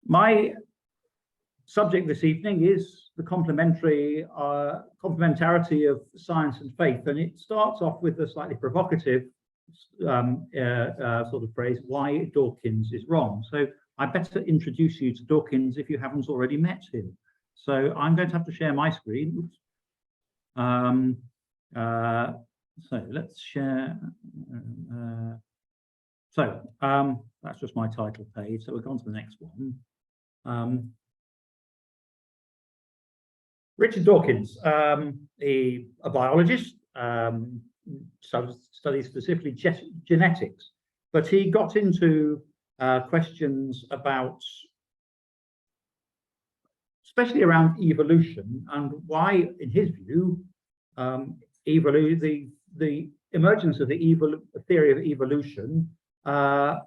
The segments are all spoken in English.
My subject this evening is the complementarity of science and faith, and it starts off with a slightly provocative sort of phrase, why Dawkins is wrong. So I better introduce you to Dawkins if you haven't already met him. So I'm going to have to share my screen. So let's share. That's just my title page. So we're on to the next one. Richard Dawkins, a biologist, studies specifically genetics, but he got into questions about, especially around evolution, and why, in his view, the emergence of the theory of evolution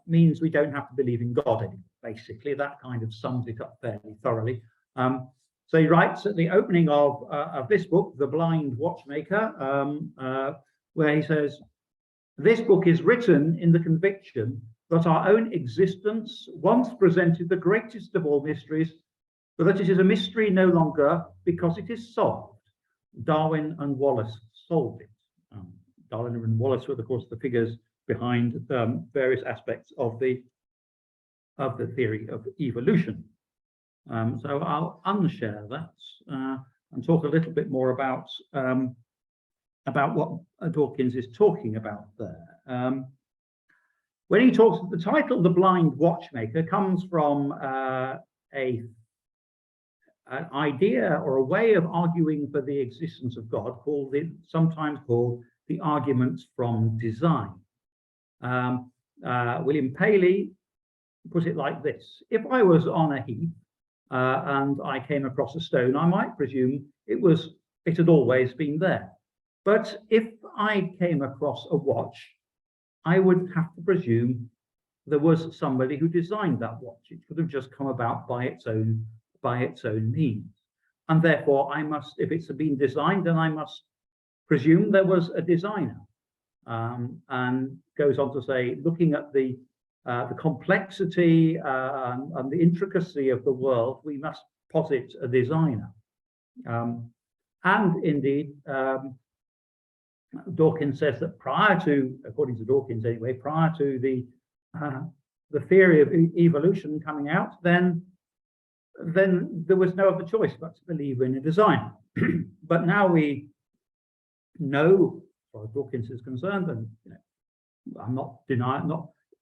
means we don't have to believe in God anymore. Basically, that kind of sums it up fairly thoroughly. So he writes at the opening of this book, The Blind Watchmaker, where he says, "This book is written in the conviction that our own existence once presented the greatest of all mysteries, but that it is a mystery no longer because it is solved. Darwin and Wallace solved it." Darwin and Wallace were, of course, the figures behind various aspects of the theory of evolution. So I'll unshare that and talk a little bit more about what Dawkins is talking about there. When he talks, the title "The Blind Watchmaker" comes from an idea or a way of arguing for the existence of God, sometimes called the arguments from design. William Paley put it like this: if I was on a heath and I came across a stone, I might presume it had always been there. But if I came across a watch, I would have to presume there was somebody who designed that watch. It could have just come about by its own means. And therefore, if it's been designed, then I must presume there was a designer. And goes on to say, looking at the complexity and the intricacy of the world, we must posit a designer. And indeed, Dawkins says that according to Dawkins anyway, prior to the theory of evolution coming out, then there was no other choice but to believe in a designer. But now we know, as far as Dawkins is concerned, and I'm not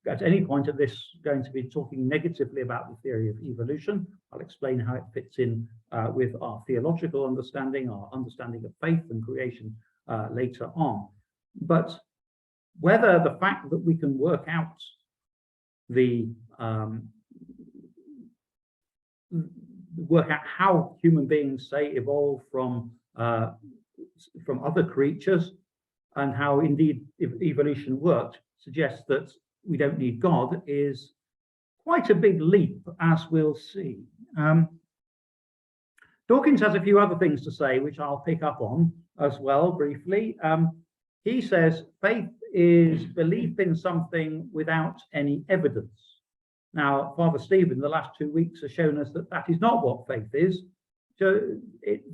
at any point of this going to be talking negatively about the theory of evolution. I'll explain how it fits in with our theological understanding, our understanding of faith and creation later on. But whether the fact that we can work out how human beings, say, evolved from other creatures, and how indeed evolution worked, suggests that we don't need God, is quite a big leap, as we'll see. Dawkins has a few other things to say, which I'll pick up on as well briefly. He says faith is belief in something without any evidence. Now, Father Stephen, the last 2 weeks, has shown us that that is not what faith is. So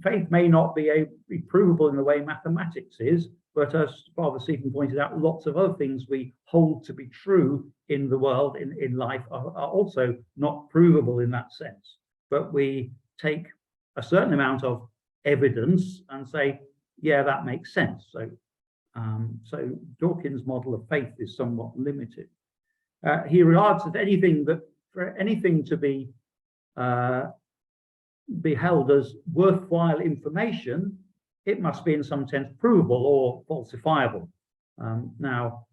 faith may not be provable in the way mathematics is, but as Father Stephen pointed out, lots of other things we hold to be true in the world, in life, are also not provable in that sense. But we take a certain amount of evidence and say, yeah, that makes sense. So Dawkins' model of faith is somewhat limited. He regards that for anything to be held as worthwhile information, it must be in some sense provable or falsifiable. Now,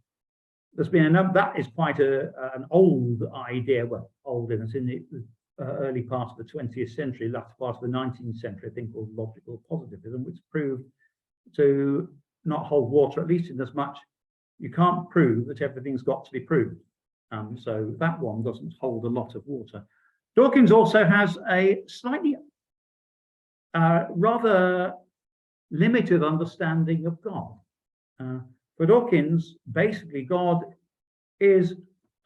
there's been that is quite an old idea, well, old in the early part of the 20th century, latter part of the 19th century, I think, called logical positivism, which proved to not hold water, at least in as much you can't prove that everything's got to be proved. So that one doesn't hold a lot of water. Dawkins also has a slightly rather limited understanding of God. For Dawkins, basically, God is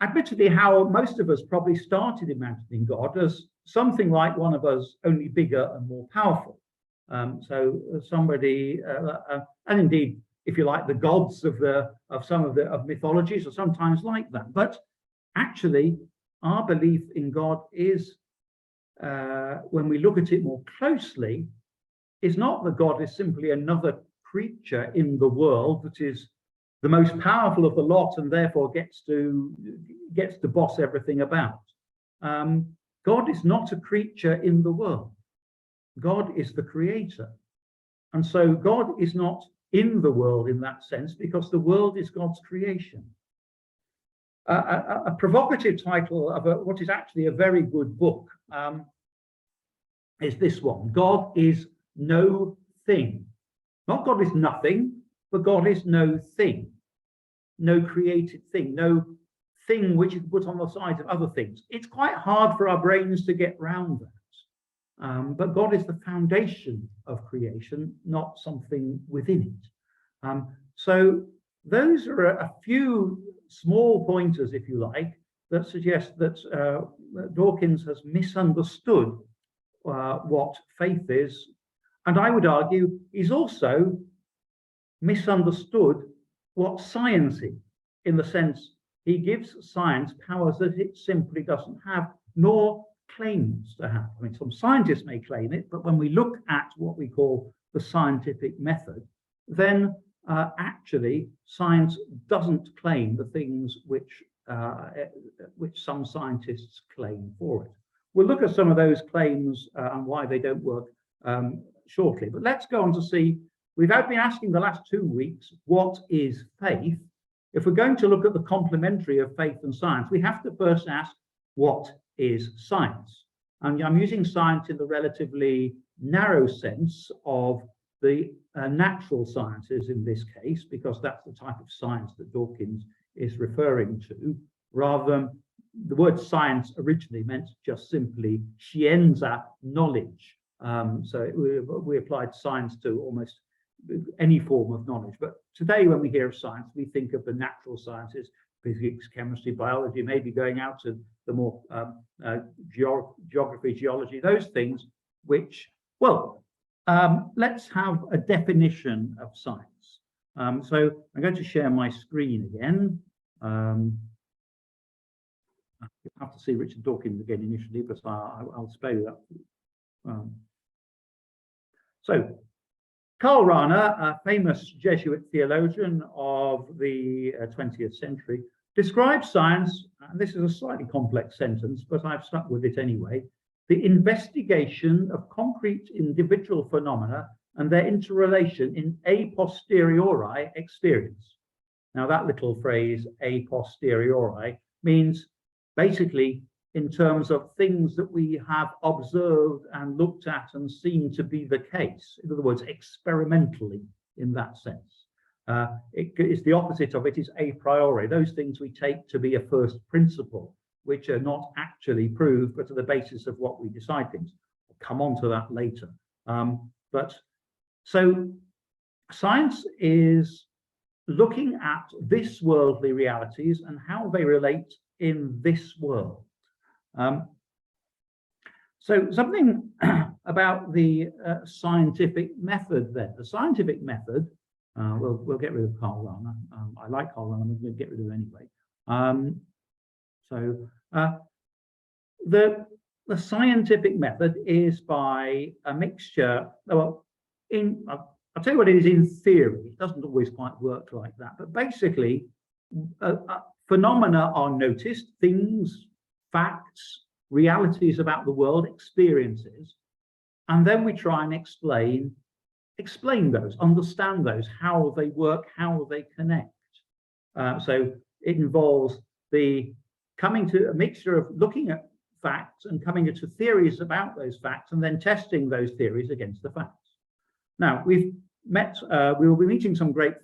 admittedly, how most of us probably started imagining God as something like one of us, only bigger and more powerful. So somebody, and indeed, if you like, the gods of some of mythologies are sometimes like that. But actually, our belief in God is, when we look at it more closely, is not that God is simply another creature in the world that is the most powerful of the lot and therefore gets to boss everything about. God is not a creature in the world. God is the creator. And so God is not in the world in that sense, because the world is God's creation. A provocative title of what is actually a very good book is this one: God is no thing. Not God is nothing, but God is no thing. No created thing, no thing which is put on the side of other things. It's quite hard for our brains to get round that. But God is the foundation of creation, not something within it. So those are a few small pointers, if you like, that suggest that Dawkins has misunderstood what faith is. And I would argue he's also misunderstood what science is, in the sense he gives science powers that it simply doesn't have, nor claims to have. I mean, some scientists may claim it, but when we look at what we call the scientific method, then actually science doesn't claim the things which some scientists claim for it. We'll look at some of those claims and why they don't work shortly. But let's go on to see, we've been asking the last 2 weeks, what is faith? If we're going to look at the complementary of faith and science, we have to first ask, what is science? And I'm using science in the relatively narrow sense of the natural sciences in this case, because that's the type of science that Dawkins is referring to, rather than the word science originally meant just simply scienza, knowledge. So we applied science to almost any form of knowledge. But today, when we hear of science, we think of the natural sciences, physics, chemistry, biology, maybe going out to the more geography, geology, those things which, well, let's have a definition of science. So I'm going to share my screen again. You have to see Richard Dawkins again initially, but I'll spell you that. So Karl Rahner, a famous Jesuit theologian of the 20th century, describes science, and this is a slightly complex sentence, but I've stuck with it anyway, the investigation of concrete individual phenomena and their interrelation in a posteriori experience. Now that little phrase, a posteriori, means basically in terms of things that we have observed and looked at and seen to be the case. In other words, experimentally in that sense. It is the opposite of it is a priori, those things we take to be a first principle, which are not actually proved, but are the basis of what we decide things. I'll come on to that later. But so science is looking at this worldly realities and how they relate in this world. So something about the scientific method then. The scientific method, we'll get rid of Karl Rahner. I like Karl Rahner, I'm going to get rid of it anyway. The scientific method is by a mixture, well, I'll tell you what it is in theory. It doesn't always quite work like that, but basically phenomena are noticed, things, facts, realities about the world, experiences, and then we try and explain those, understand those, how they work, how they connect. So it involves the coming to a mixture of looking at facts and coming to theories about those facts and then testing those theories against the facts. Now, we will be meeting some great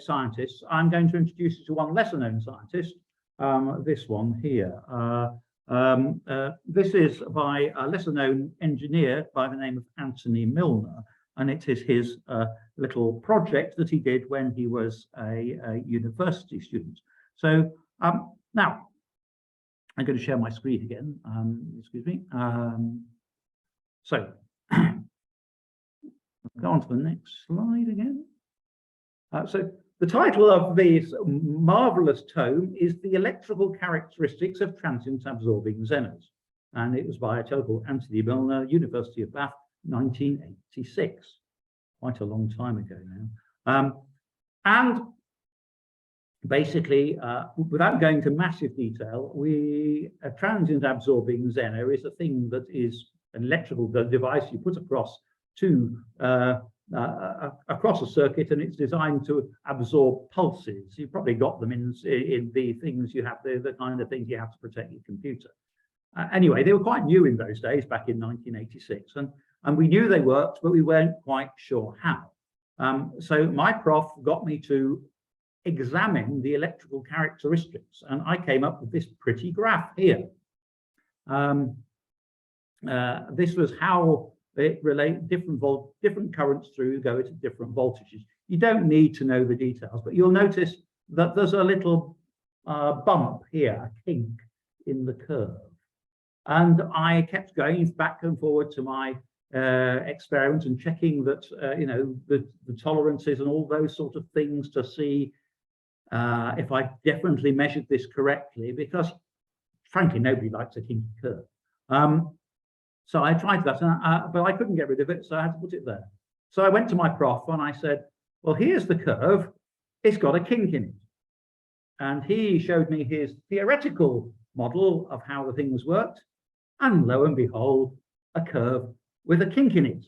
scientists. I'm going to introduce you to one lesser known scientist, this one here. This is by a lesser known engineer by the name of Tony Milner, and it is his little project that he did when he was a university student. So Now, I'm going to share my screen again. Excuse me. So, go on to the next slide again. So, the title of this marvelous tome is The Electrical Characteristics of Transient Absorbing Xenos. And it was by a fellow called Anthony Milner, University of Bath, 1986. Quite a long time ago now. And basically, without going to massive detail, a transient absorbing xeno is a thing that is an electrical device you put across across a circuit, and it's designed to absorb pulses. You've probably got them in the things you have, the kind of things you have to protect your computer. Anyway, they were quite new in those days, back in 1986, and we knew they worked, but we weren't quite sure how. So my prof got me to examine the electrical characteristics, and I came up with this pretty graph here. This was how it relates different currents go at different voltages. You don't need to know the details, but you'll notice that there's a little bump here, a kink in the curve. And I kept going back and forward to my experiment and checking that the tolerances and all those sort of things to see if I definitely measured this correctly, because frankly nobody likes a kinky curve. So I tried that, but I couldn't get rid of it, so I had to put it there. So I went to my prof and I said, well, here's the curve, it's got a kink in it. And he showed me his theoretical model of how the things worked, and lo and behold, a curve with a kink in it.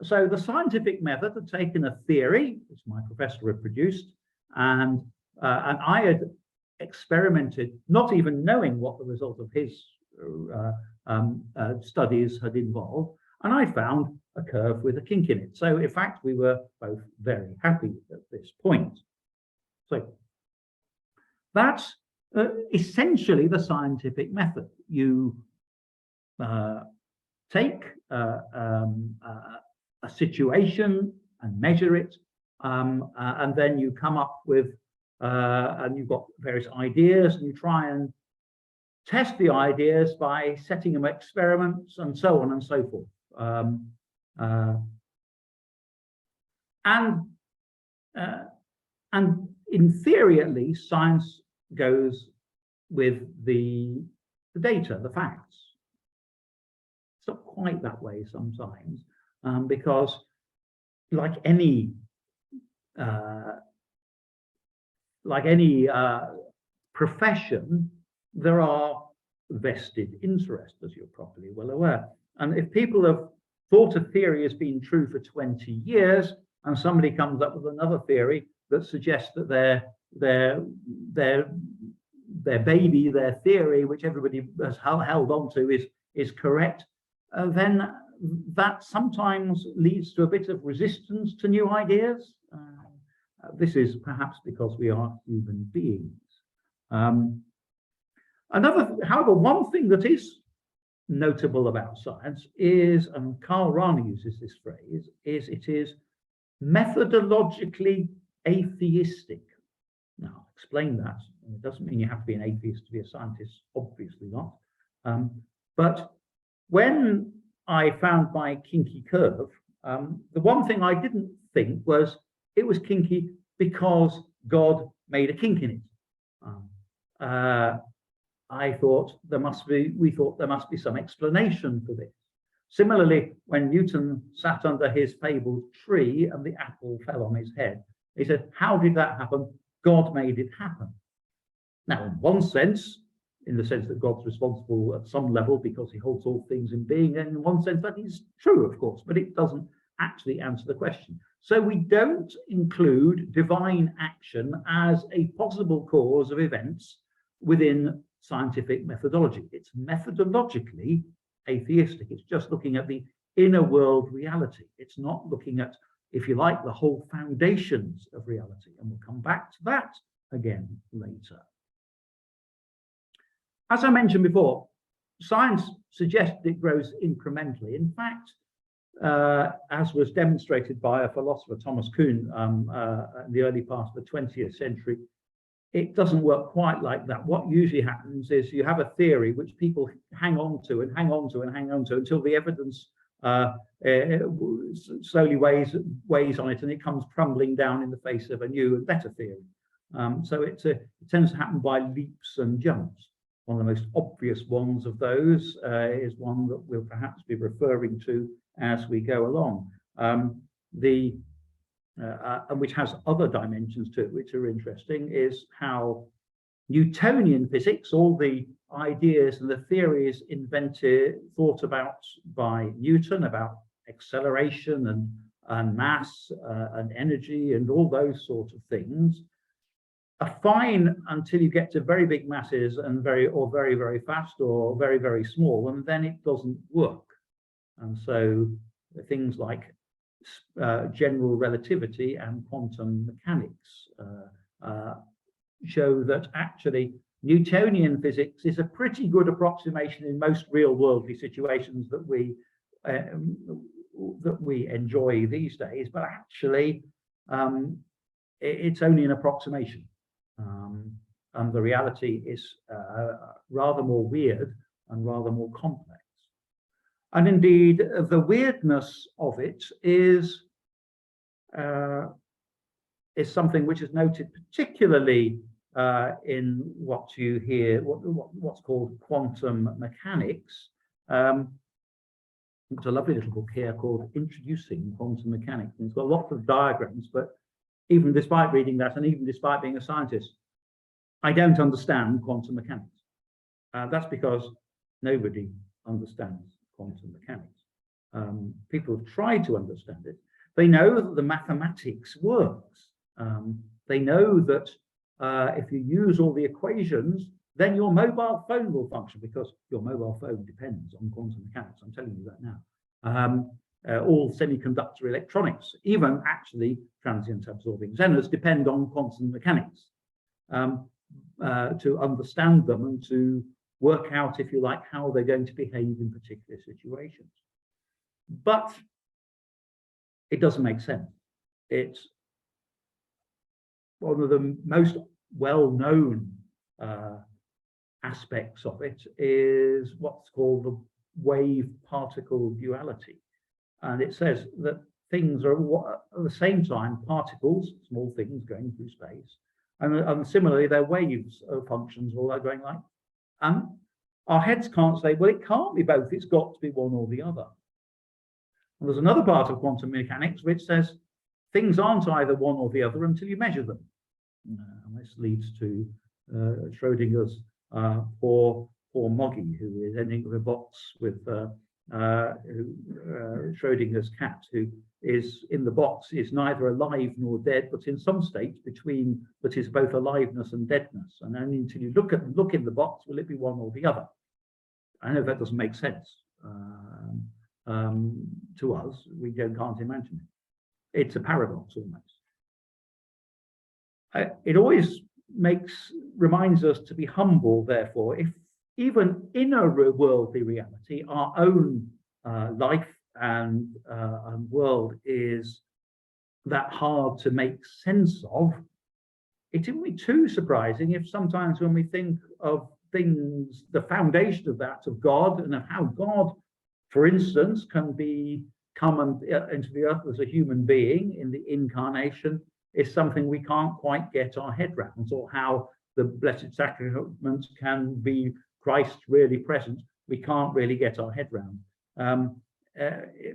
So the scientific method had taken a theory, which my professor had produced, and I had experimented, not even knowing what the result of his studies had involved, and I found a curve with a kink in it. So in fact, we were both very happy at this point. So that's essentially the scientific method. You take a situation and measure it, and then you come up with, and you've got various ideas, and you try and test the ideas by setting them experiments and so on and so forth. And in theory, at least, science goes with the data, the facts. It's not quite that way sometimes, because like any profession, there are vested interests, as you're probably well aware. And if people have thought a theory has been true for 20 years, and somebody comes up with another theory that suggests that their baby, their theory, which everybody has held on to, is correct, then that sometimes leads to a bit of resistance to new ideas. This is perhaps because we are human beings. However, one thing that is notable about science is, and Karl Rahner uses this phrase, is it is methodologically atheistic. Now, I'll explain that. It doesn't mean you have to be an atheist to be a scientist, obviously not. But when I found my kinky curve, the one thing I didn't think was it was kinky because God made a kink in it. We thought there must be some explanation for this. Similarly, when Newton sat under his fabled tree and the apple fell on his head, he said, how did that happen? God made it happen. Now, in one sense, in the sense that God's responsible at some level because he holds all things in being, and in one sense that is true, of course, but it doesn't actually answer the question. So we don't include divine action as a possible cause of events within scientific methodology. It's methodologically atheistic. It's just looking at the inner world reality. It's not looking at, if you like, the whole foundations of reality. And we'll come back to that again later. As I mentioned before, science suggests it grows incrementally. In fact, as was demonstrated by a philosopher, Thomas Kuhn, in the early part of the 20th century, it doesn't work quite like that. What usually happens is you have a theory which people hang on to and hang on to and hang on to until the evidence slowly weighs on it, and it comes crumbling down in the face of a new and better theory. So it tends to happen by leaps and jumps. One of the most obvious ones of those is one that we'll perhaps be referring to as we go along, and which has other dimensions to it which are interesting, is how Newtonian physics, all the ideas and the theories thought about by Newton about acceleration and mass and energy and all those sorts of things, are fine until you get to very big masses and very, very fast or very, very small, and then it doesn't work. And so things like general relativity and quantum mechanics show that actually Newtonian physics is a pretty good approximation in most real-worldly situations that we enjoy these days, but actually it's only an approximation. And the reality is rather more weird and rather more complex. And indeed, the weirdness of it is something which is noted particularly in what you hear, what's called quantum mechanics. There's a lovely little book here called Introducing Quantum Mechanics, and it's got lots of diagrams, but even despite reading that, and even despite being a scientist, I don't understand quantum mechanics. That's because nobody understands quantum mechanics. People have tried to understand it. They know that the mathematics works. They know that if you use all the equations, then your mobile phone will function, because your mobile phone depends on quantum mechanics. I'm telling you that now. All semiconductor electronics, even actually transient absorbing Xeners, depend on quantum mechanics to understand them and to work out, if you like, how they're going to behave in particular situations. But it doesn't make sense. It's one of the most well-known aspects of it is what's called the wave-particle duality. And it says that things are at the same time particles, small things going through space, and similarly they're waves of functions, all that going like. And our heads can't say, well, it can't be both, it's got to be one or the other. And there's another part of quantum mechanics which says things aren't either one or the other until you measure them. And this leads to Schrodinger's poor Moggy, who is ending with a box with Schrodinger's cat, who is in the box, is neither alive nor dead, but in some state between that is both aliveness and deadness. And only until you look in the box will it be one or the other. I know that doesn't make sense to us. We can't imagine it. It's a paradox almost. It always reminds us to be humble, therefore, if even in a worldly reality, our own life and world is that hard to make sense of, it wouldn't be too surprising if sometimes when we think of things, the foundation of that, of God, and of how God, for instance, can come into the earth as a human being in the incarnation, is something we can't quite get our head around, or how the Blessed Sacrament can be Christ really present. We can't really get our head around.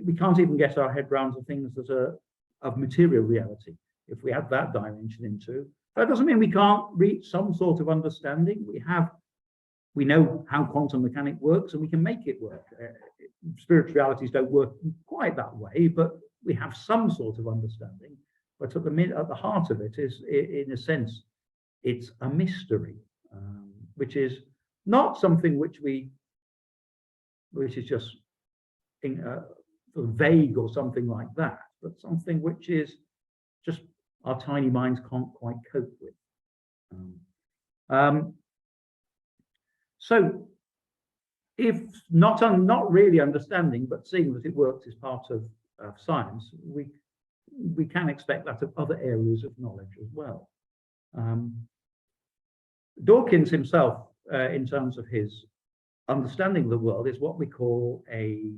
We can't even get our head around the things that are of material reality. If we add that dimension into, that doesn't mean we can't reach some sort of understanding. We know how quantum mechanics works, and we can make it work. Spiritualities don't work quite that way, but we have some sort of understanding. But at the heart of it is, in a sense, it's a mystery, which is not something which is just sort of vague or something like that, but something which is just our tiny minds can't quite cope with. So, if not really understanding, but seeing that it works as part of science, we can expect that of other areas of knowledge as well. Dawkins himself, in terms of his understanding of the world, is what we call a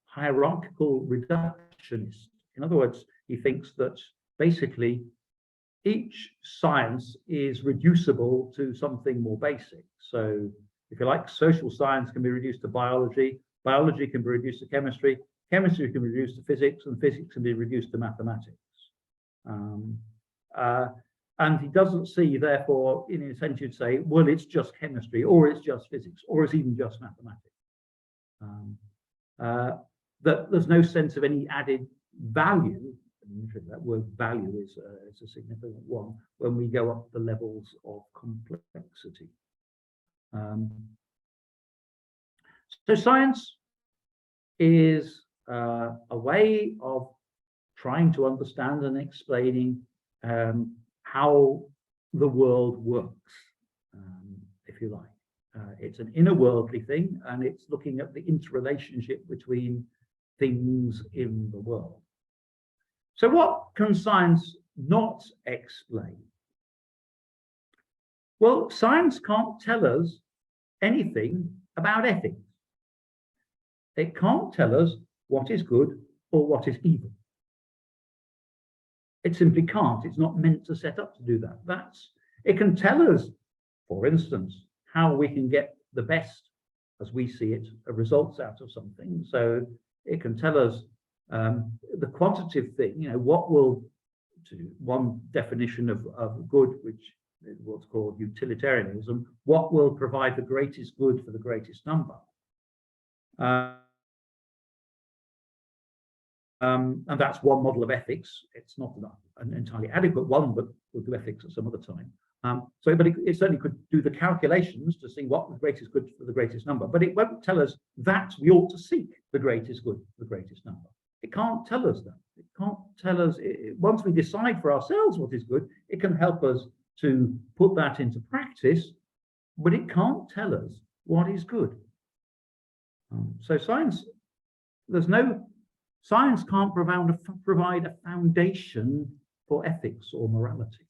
hierarchical reductionist. In other words, he thinks that basically each science is reducible to something more basic. So if you like, social science can be reduced to biology, biology can be reduced to chemistry, chemistry can be reduced to physics, and physics can be reduced to mathematics. And he doesn't see, therefore, in a sense, you'd say, well, it's just chemistry, or it's just physics, or it's even just mathematics. That there's no sense of any added value. That word value is a significant one when we go up the levels of complexity. So science is a way of trying to understand and explaining how the world works, if you like. It's an inner worldly thing, and it's looking at the interrelationship between things in the world. So what can science not explain? Well, science can't tell us anything about ethics. It can't tell us what is good or what is evil. It simply can't. It's not meant to set up to do that. It can tell us, for instance, how we can get the best, as we see it, results out of something. So it can tell us the quantitative thing, what will, to one definition of good, which is what's called utilitarianism, what will provide the greatest good for the greatest number. And that's one model of ethics. It's not an entirely adequate one, but we'll do ethics at some other time. But it certainly could do the calculations to see what the greatest good for the greatest number. But it won't tell us that we ought to seek the greatest good for the greatest number. It can't tell us that. It can't tell us, once we decide for ourselves what is good, it can help us to put that into practice, but it can't tell us what is good. So science can't provide a foundation for ethics or morality.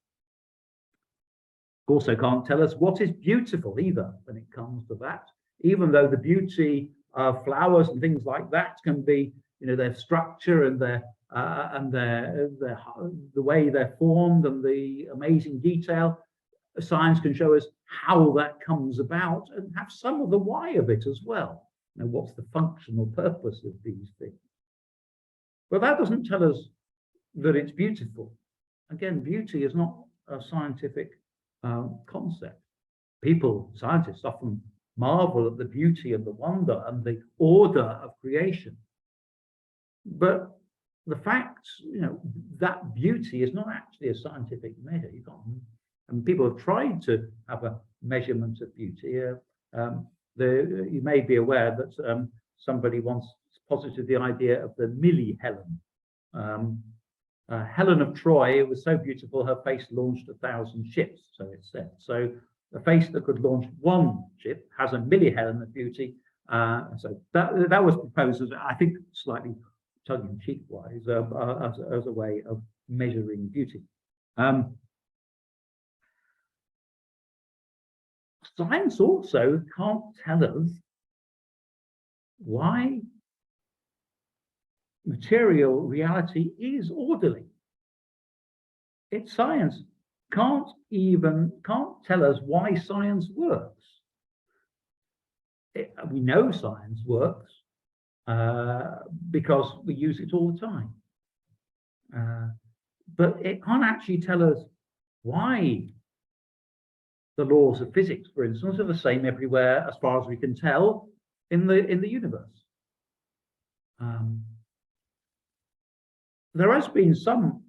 It also can't tell us what is beautiful either when it comes to that, even though the beauty of flowers and things like that can be, their structure and the way they're formed and the amazing detail. Science can show us how that comes about and have some of the why of it as well. What's the functional purpose of these things? But that doesn't tell us that it's beautiful. Again, beauty is not a scientific concept. Scientists often marvel at the beauty and the wonder and the order of creation. But the fact, that beauty is not actually a scientific measure. And people have tried to have a measurement of beauty. You may be aware that somebody once posited the idea of the milli-Helen. Helen of Troy was so beautiful, her face launched 1,000 ships, so it's said. So a face that could launch one ship has a milli-Helen of beauty. So that was proposed as, I think, slightly tongue-in-cheek wise, as a way of measuring beauty. Science also can't tell us why material reality is orderly. Science can't tell us why science works. We know science works because we use it all the time. But it can't actually tell us why the laws of physics, for instance, are the same everywhere, as far as we can tell, in the universe. There has been some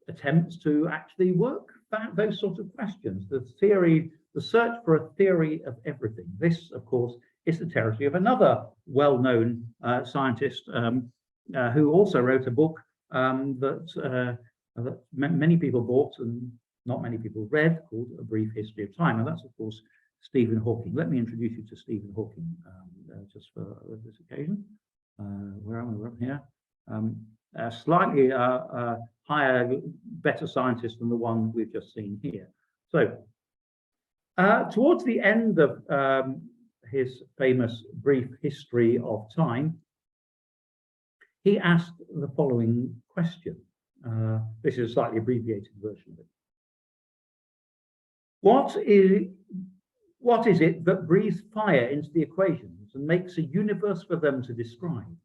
attempts to actually work those sorts of questions. The search for a theory of everything. This, of course, is the territory of another well-known scientist who also wrote a book that many people bought and not many people read, called A Brief History of Time. And that's, of course, Stephen Hawking. Let me introduce you to Stephen Hawking just for this occasion. Where am I? We're up here. slightly higher, better scientist than the one we've just seen here. So, towards the end of his famous brief history of time, he asked the following question. This is a slightly abbreviated version of it. What is it that breathes fire into the equations and makes a universe for them to describe?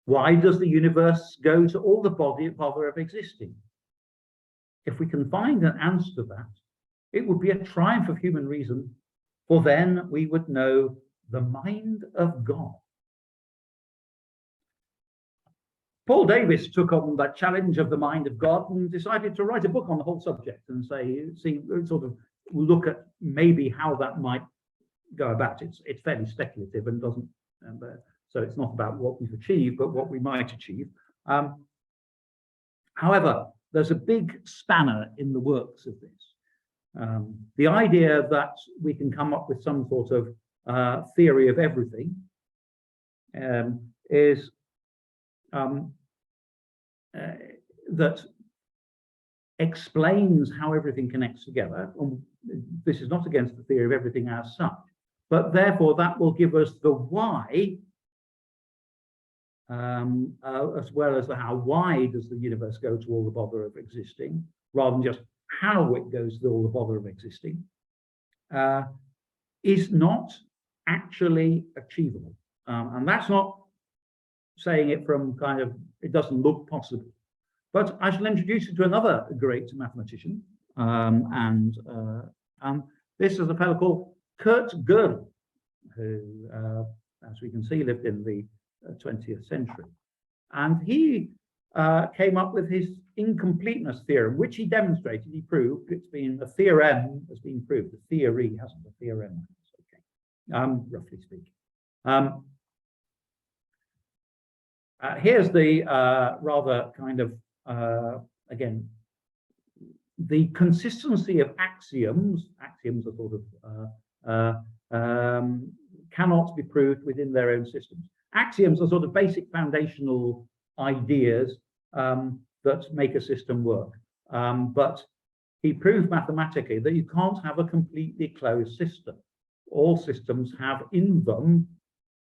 Why does the universe go to all the bother of existing? If we can find an answer to that, it would be a triumph of human reason, for then we would know the mind of God. Paul Davies took on that challenge of the mind of God and decided to write a book on the whole subject and sort of look at maybe how that might go about. It's fairly speculative and doesn't, so it's not about what we've achieved, but what we might achieve. However, there's a big spanner in the works of this. The idea that we can come up with some sort of theory of everything is that explains how everything connects together. This is not against the theory of everything as such, but therefore that will give us the why, as well as the how. Why does the universe go to all the bother of existing, rather than just how it goes to all the bother of existing, is not actually achievable. And that's not saying it from kind of, it doesn't look possible. But I shall introduce you to another great mathematician, and this is a fellow called Kurt Gödel, who, as we can see, lived in the 20th century. And he came up with his incompleteness theorem, which he demonstrated, he proved. It's been a theorem has been proved. The theory hasn't, a theorem. Okay, roughly speaking. Here's the rather kind of, again, the consistency of axioms. Axioms are sort of cannot be proved within their own systems. Axioms are sort of basic foundational ideas that make a system work. But he proved mathematically that you can't have a completely closed system. All systems have in them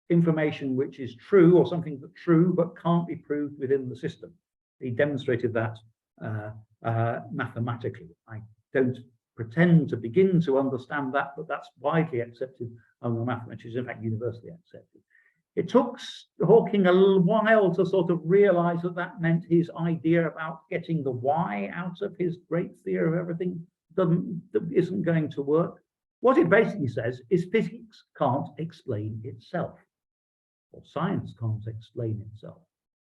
information which is true, or something that's true but can't be proved within the system. He demonstrated that mathematically. I don't pretend to begin to understand that, but that's widely accepted among mathematicians, in fact universally accepted. It took Hawking a little while to sort of realize that that meant his idea about getting the why out of his great theory of everything isn't going to work. What it basically says is physics can't explain itself. Or science can't explain itself.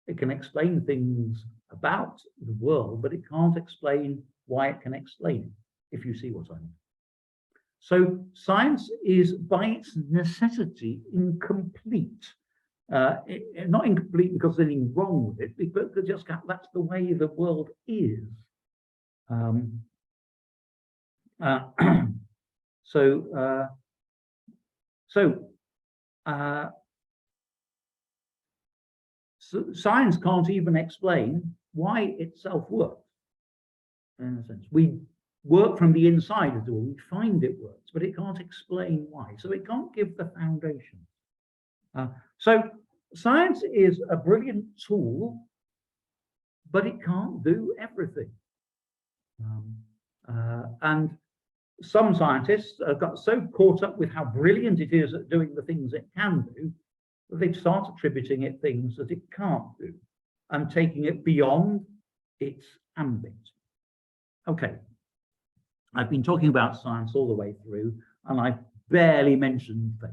It can explain things about the world, but it can't explain why it can explain it, if you see what I mean. So science is by its necessity incomplete. Not incomplete because there's anything wrong with it, but just that's the way the world is. So science can't even explain why itself works. In a sense, we work from the inside of the world. We find it works, but it can't explain why. So it can't give the foundation. So science is a brilliant tool, but it can't do everything. And some scientists have got so caught up with how brilliant it is at doing the things it can do, that they start attributing it things that it can't do and taking it beyond its ambit. Okay, I've been talking about science all the way through, and I've barely mentioned faith.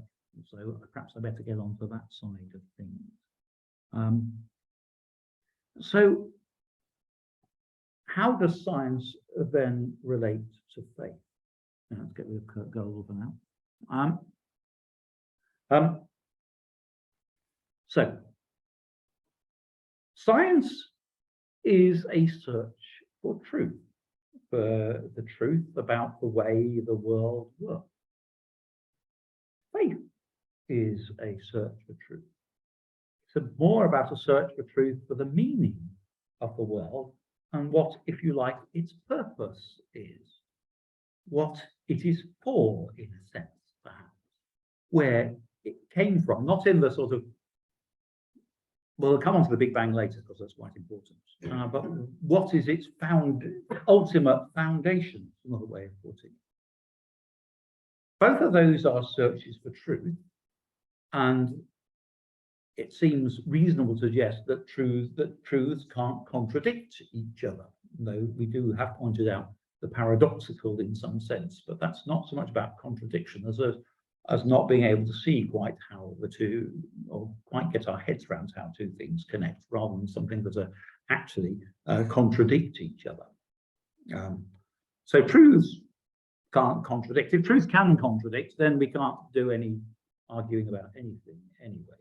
So perhaps I better get on to that side of things. So how does science then relate to faith? Let's get rid of Kurt Gödel for now. So science is a search for truth, for the truth about the way the world works. Faith is a search for truth. It's more about a search for truth for the meaning of the world, and what, if you like, its purpose is, what it is for, in a sense, perhaps, where it came from, not in the sort of, well, we'll come on to the Big Bang later because that's quite important, but what is its ultimate foundation, another way of putting it. Both of those are searches for truth, and it seems reasonable to suggest that truths can't contradict each other, though we do have pointed out the paradoxical in some sense, but that's not so much about contradiction as not being able to see quite how the two, or quite get our heads around how two things connect, rather than something that actually contradict each other. So truths can't contradict. If truth can contradict, then we can't do any arguing about anything anyway,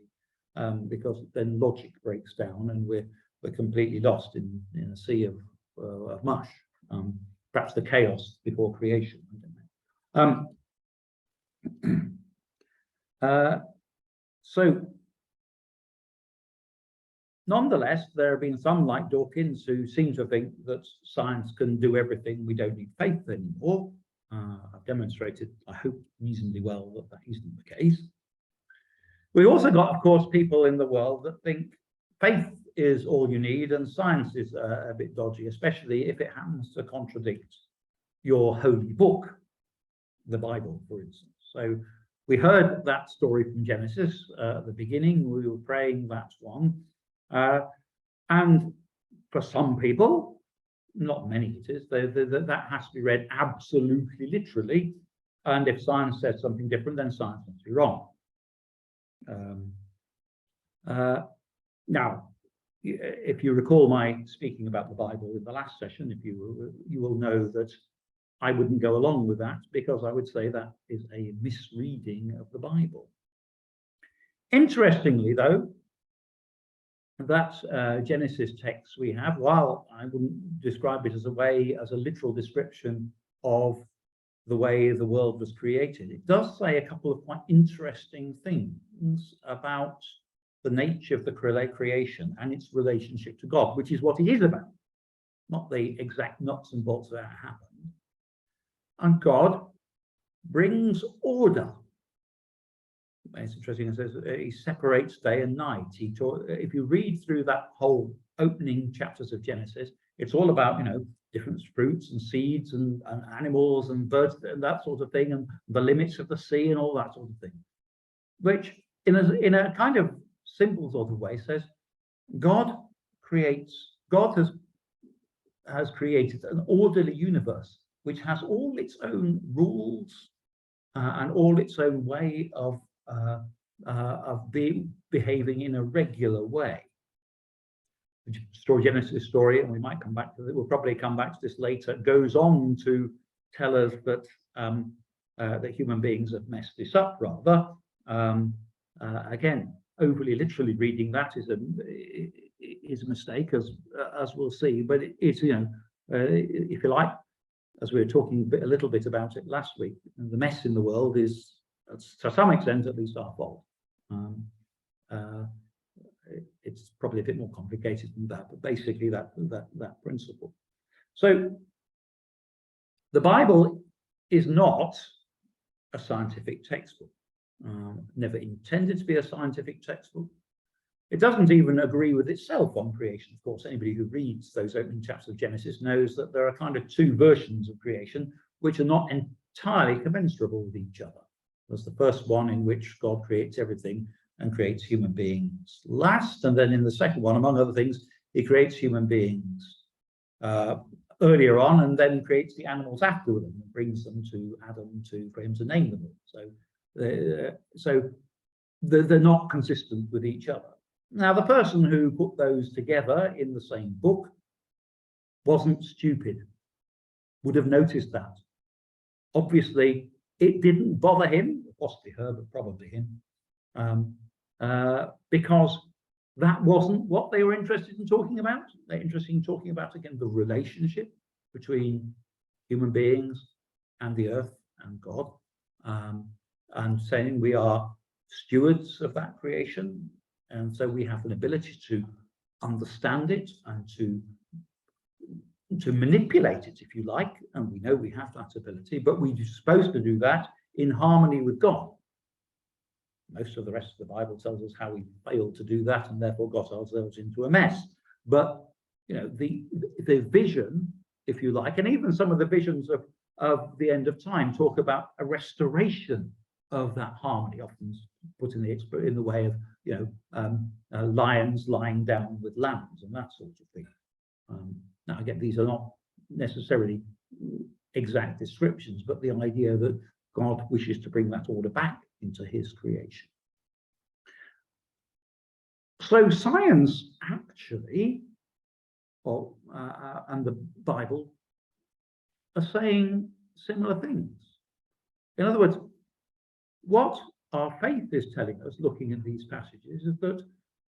because then logic breaks down and we're completely lost in a sea of mush. Perhaps the chaos before creation. I don't know. So, nonetheless, there have been some, like Dawkins, who seem to think that science can do everything. We don't need faith anymore. I've demonstrated, I hope, reasonably well that that isn't the case. We've also got, of course, people in the world that think faith is all you need and science is a bit dodgy, especially if it happens to contradict your holy book, the Bible, for instance. So we heard that story from Genesis at the beginning. We were praying that one. And for some people, not many it is, that has to be read absolutely literally. And if science says something different, then science must be wrong. Now, if you recall my speaking about the Bible in the last session, you will know that I wouldn't go along with that, because I would say that is a misreading of the Bible. Interestingly, though, that Genesis text we have, while I wouldn't describe it as a literal description of the way the world was created, it does say a couple of quite interesting things about the nature of the creation and its relationship to God, which is what it is about, not the exact nuts and bolts of how it happened. And God brings order. It's interesting, it says he separates day and night. If you read through that whole opening chapters of Genesis, it's all about, different fruits and seeds and animals and birds and that sort of thing, and the limits of the sea and all that sort of thing, which in a kind of simple sort of way says God has created an orderly universe which has all its own rules and all its own way of behaving in a regular way. The Genesis story, and we might come back to it, we'll probably come back to this later, goes on to tell us that that human beings have messed this up rather. Again, overly literally reading that is a mistake, as we'll see. But it's if you like, as we were talking a little bit about it last week, the mess in the world is, to some extent at least, our fault. It's probably a bit more complicated than that, but basically that principle. So the Bible is not a scientific textbook, never intended to be a scientific textbook. It doesn't even agree with itself on creation. Of course, anybody who reads those opening chapters of Genesis knows that there are kind of two versions of creation which are not entirely commensurable with each other. There's the first one in which God creates everything and creates human beings last, and then in the second one, among other things, he creates human beings earlier on, and then creates the animals after them and brings them to Adam for him to name them all. So they're not consistent with each other. Now, the person who put those together in the same book wasn't stupid, would have noticed that. Obviously, it didn't bother him, possibly her, but probably him, because that wasn't what they were interested in talking about. They're interested in talking about, again, the relationship between human beings and the earth and God, and saying we are stewards of that creation. And so we have an ability to understand it and to manipulate it, if you like, and we know we have that ability, but we're supposed to do that in harmony with God. Most of the rest of the Bible tells us how we failed to do that and therefore got ourselves into a mess. But you know, the vision, if you like, and even some of the visions of the end of time talk about a restoration of that harmony, often put in the way of, you know, lions lying down with lambs and that sort of thing. Now, again, these are not necessarily exact descriptions, but the idea that God wishes to bring that order back into his creation. So science actually, and the Bible are saying similar things. In other words, what our faith is telling us, looking at these passages, is that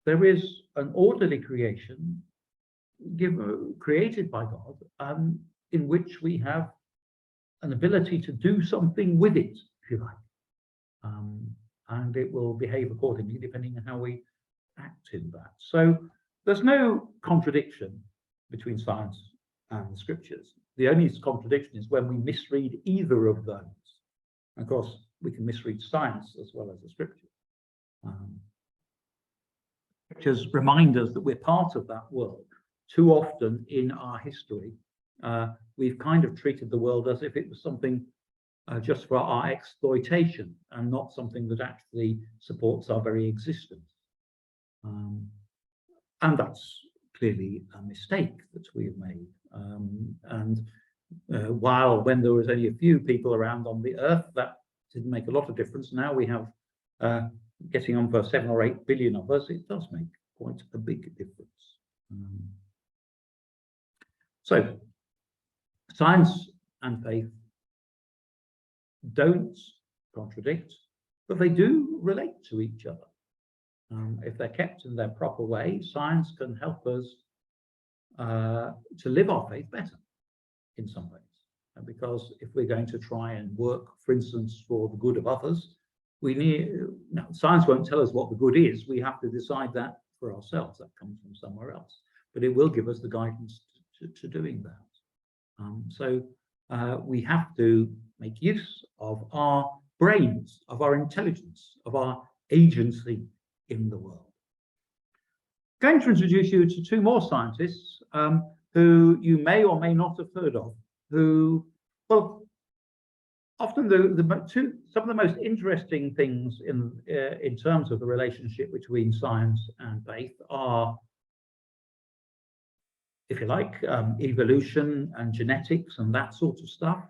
there is an orderly creation created by God, in which we have an ability to do something with it, if you like. And it will behave accordingly depending on how we act in that. So there's no contradiction between science and the scriptures. The only contradiction is when we misread either of those. Of course, we can misread science as well as the scriptures. Scriptures remind us that we're part of that world. Too often in our history, we've kind of treated the world as if it was something just for our exploitation and not something that actually supports our very existence. And that's clearly a mistake that we've made. While when there was only a few people around on the earth, that didn't make a lot of difference. Now we have getting on for 7 or 8 billion of us, it does make quite a big difference. So science and faith don't contradict, but they do relate to each other. If they're kept in their proper way, science can help us to live our faith better in some ways. Because if we're going to try and work, for instance, for the good of others, science won't tell us what the good is. We have to decide that for ourselves. That comes from somewhere else. But it will give us the guidance to doing that. So we have to make use of our brains, of our intelligence, of our agency in the world. I'm going to introduce you to 2 more scientists who you may or may not have heard of, who, well, often some of the most interesting things in terms of the relationship between science and faith are, if you like, evolution and genetics and that sort of stuff,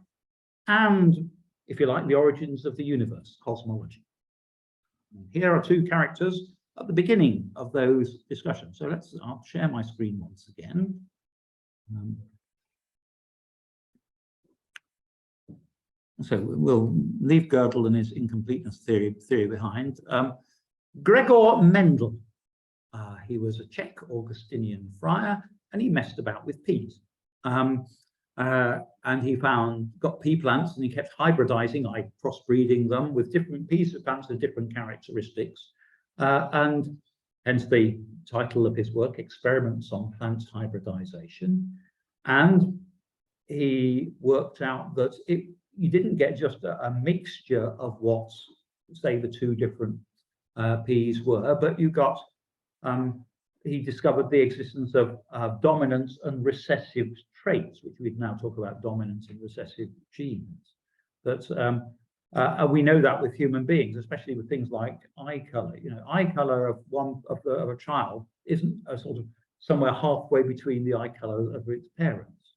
and, if you like, the origins of the universe, cosmology. And here are 2 characters at the beginning of those discussions. So I'll share my screen once again. So we'll leave Gödel and his incompleteness theory behind. Gregor Mendel, he was a Czech Augustinian friar, and he messed about with peas. And he got pea plants, and he kept hybridizing, crossbreeding them with different peas plants with different characteristics. And hence the title of his work, Experiments on Plant Hybridization. And he worked out that you didn't get just a mixture of what, say, the 2 different peas were, but you got, he discovered the existence of dominance and recessive traits, which we now talk about dominance and recessive genes. But we know that with human beings, especially with things like eye color. You know, eye color of a child isn't a sort of somewhere halfway between the eye color of its parents.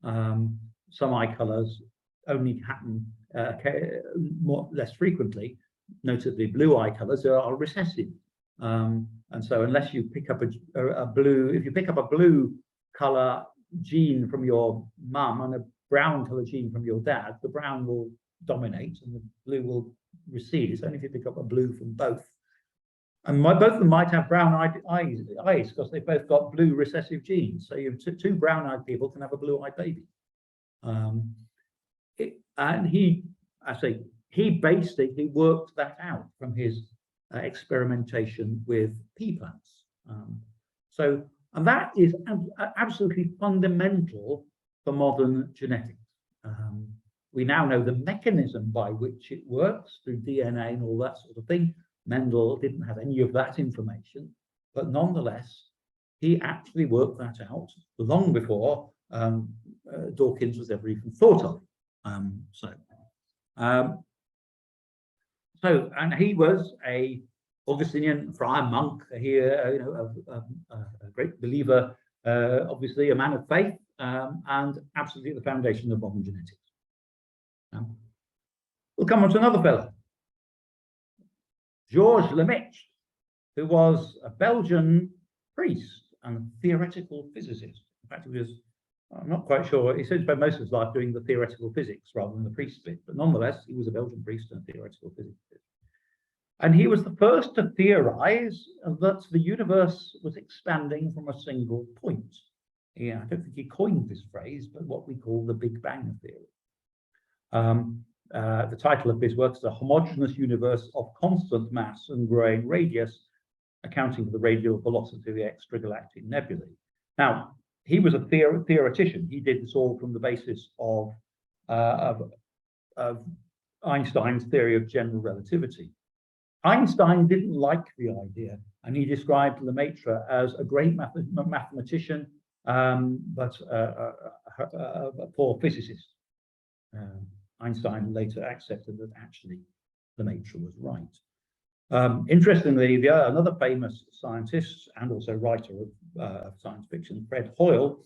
Some eye colors only happen less frequently. Notably, blue eye colors are recessive. And so unless you pick up if you pick up a blue color gene from your mum and a brown color gene from your dad, the brown will dominate and the blue will recede. It's only if you pick up a blue from both. And both of them might have brown eyes because they've both got blue recessive genes. So you have 2 brown-eyed people can have a blue-eyed baby. And he basically worked that out from his experimentation with pea plants. So And that is absolutely fundamental for modern genetics. We now know the mechanism by which it works through DNA and all that sort of thing. Mendel didn't have any of that information, but nonetheless, he actually worked that out long before Dawkins was ever even thought of. And he was a Augustinian friar monk here, a great believer, obviously a man of faith, and absolutely at the foundation of modern genetics. We'll come on to another fellow, Georges Lemaitre, who was a Belgian priest and a theoretical physicist. In fact, he was, I'm not quite sure, he spent most of his life doing the theoretical physics rather than the priest bit, but nonetheless, he was a Belgian priest and a theoretical physicist. And he was the first to theorize that the universe was expanding from a single point. Yeah, I don't think he coined this phrase, but what we call the Big Bang theory. The title of his work is A Homogeneous Universe of Constant Mass and Growing Radius, accounting for the radial velocity of the extragalactic nebulae. Now, he was a theoretician. He did this all from the basis of Einstein's theory of general relativity. Einstein didn't like the idea, and he described Lemaitre as a great mathematician, but a poor physicist. Einstein later accepted that actually Lemaitre was right. Interestingly, another famous scientist and also writer of science fiction, Fred Hoyle,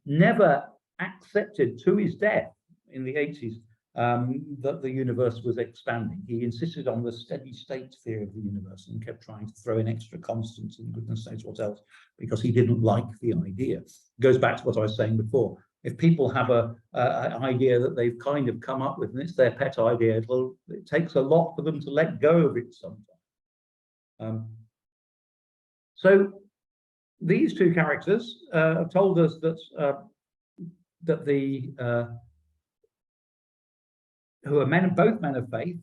never accepted to his death in the 80s that the universe was expanding. He insisted on the steady state theory of the universe and kept trying to throw in extra constants and goodness knows what else, because he didn't like the idea. It goes back to what I was saying before. If people have an idea that they've kind of come up with and it's their pet idea, it takes a lot for them to let go of it sometimes. So these two characters have told us that who are both men of faith,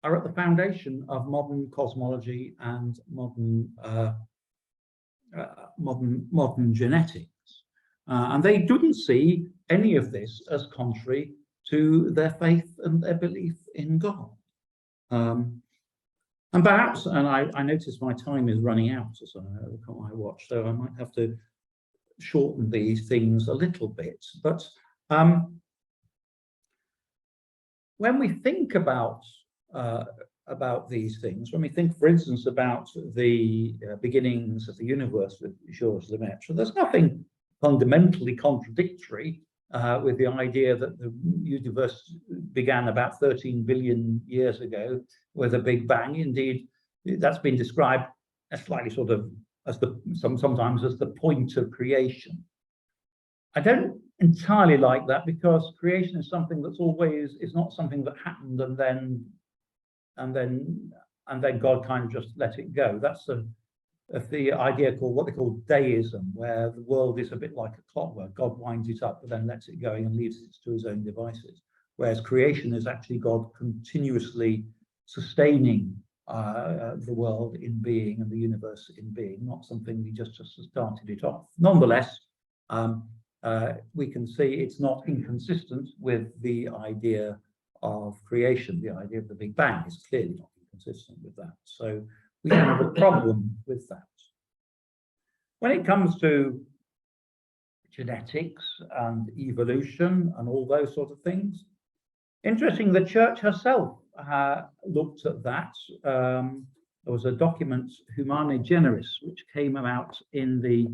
are at the foundation of modern cosmology and modern genetics. And they didn't see any of this as contrary to their faith and their belief in God. And perhaps, and I notice my time is running out as I look at my watch, so I might have to shorten these things a little bit. But when we think about these things, when we think, for instance, about the beginnings of the universe with Georges Lemaitre, there's nothing fundamentally contradictory with the idea that the universe began about 13 billion years ago with a Big Bang. Indeed, that's been described as slightly sort of as sometimes as the point of creation. I don't entirely like that, because creation is something that's always, is not something that happened and then God kind of just let it go. That's the idea called what they call deism, where the world is a bit like a clockwork. God winds it up, but then lets it go and leaves it to his own devices. Whereas creation is actually God continuously sustaining the world in being and the universe in being, not something he just started it off. Nonetheless, we can see it's not inconsistent with the idea of creation. The idea of the Big Bang is clearly not inconsistent with that. So we have a problem with that. When it comes to genetics and evolution and all those sort of things, interesting, the church herself looked at that. There was a document, Humanae Generis, which came out in the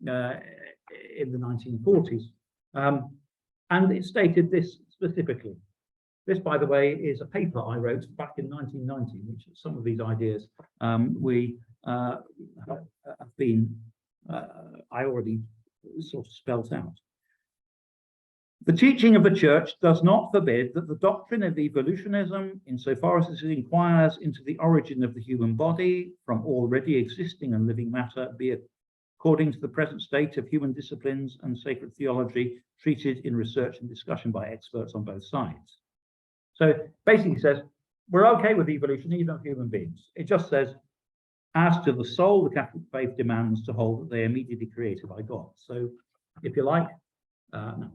1940s, and it stated this specifically. This, by the way, is a paper I wrote back in 1990, which some of these ideas we have been, I already sort of spelt out. The teaching of the Church does not forbid that the doctrine of evolutionism, insofar as it inquires into the origin of the human body from already existing and living matter, be according to the present state of human disciplines and sacred theology, treated in research and discussion by experts on both sides. So basically says, we're okay with evolution, even of human beings. It just says, As to the soul, the Catholic faith demands to hold that they are immediately created by God. So, if you like, no,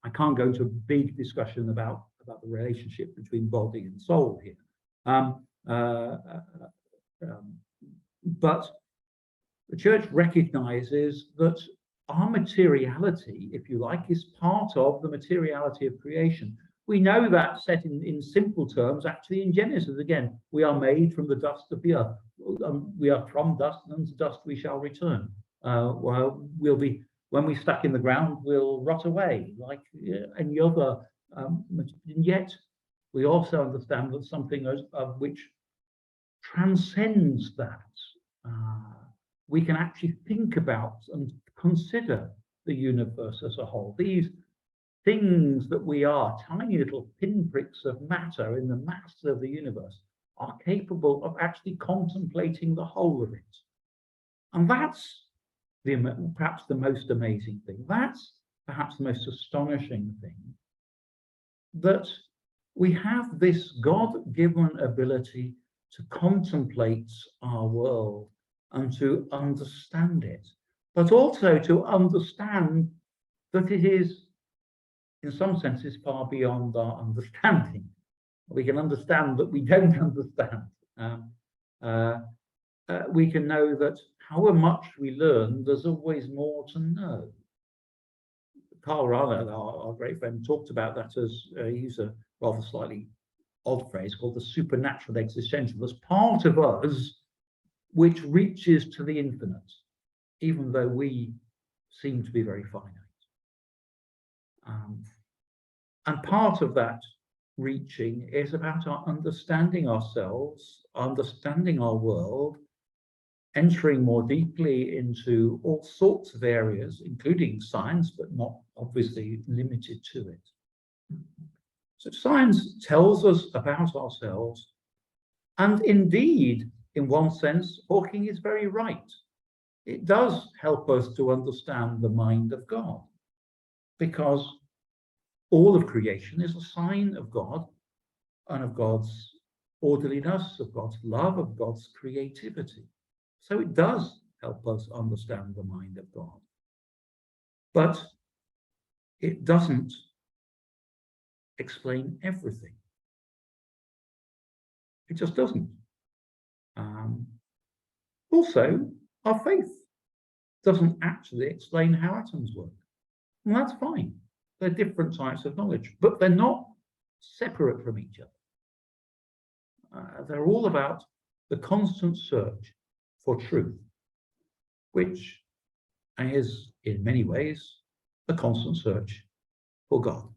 I can't go into a big discussion about the relationship between body and soul here. But the Church recognizes that our materiality, if you like, is part of the materiality of creation. We know that set in simple terms, actually in Genesis, again, we are made from the dust of the earth. We are from dust, and to dust we shall return. Well, when we're stuck in the ground, we'll rot away like any other. And yet, we also understand that something which transcends that. We can actually think about and consider the universe as a whole. These things that we are, tiny little pinpricks of matter in the mass of the universe, are capable of actually contemplating the whole of it. And that's perhaps the most amazing thing. That's perhaps the most astonishing thing, that we have this God-given ability to contemplate our world and to understand it, but also to understand that it is, in some senses, far beyond our understanding. We can understand that we don't understand. We can know that however much we learn, there's always more to know. Karl Rahner, our great friend, talked about that as, he used a rather slightly odd phrase called the supernatural existential. There's part of us which reaches to the infinite, even though we seem to be very finite. And part of that reaching is about our understanding ourselves, understanding our world, entering more deeply into all sorts of areas, including science, but not obviously limited to it. So science tells us about ourselves, and indeed, in one sense, Hawking is very right. It does help us to understand the mind of God, because all of creation is a sign of God and of God's orderliness, of God's love, of God's creativity. So it does help us understand the mind of God. But it doesn't explain everything. It just doesn't. Also, our faith doesn't actually explain how atoms work. And that's fine. They're different types of knowledge, but they're not separate from each other. They're all about the constant search for truth, which is, in many ways, a constant search for God.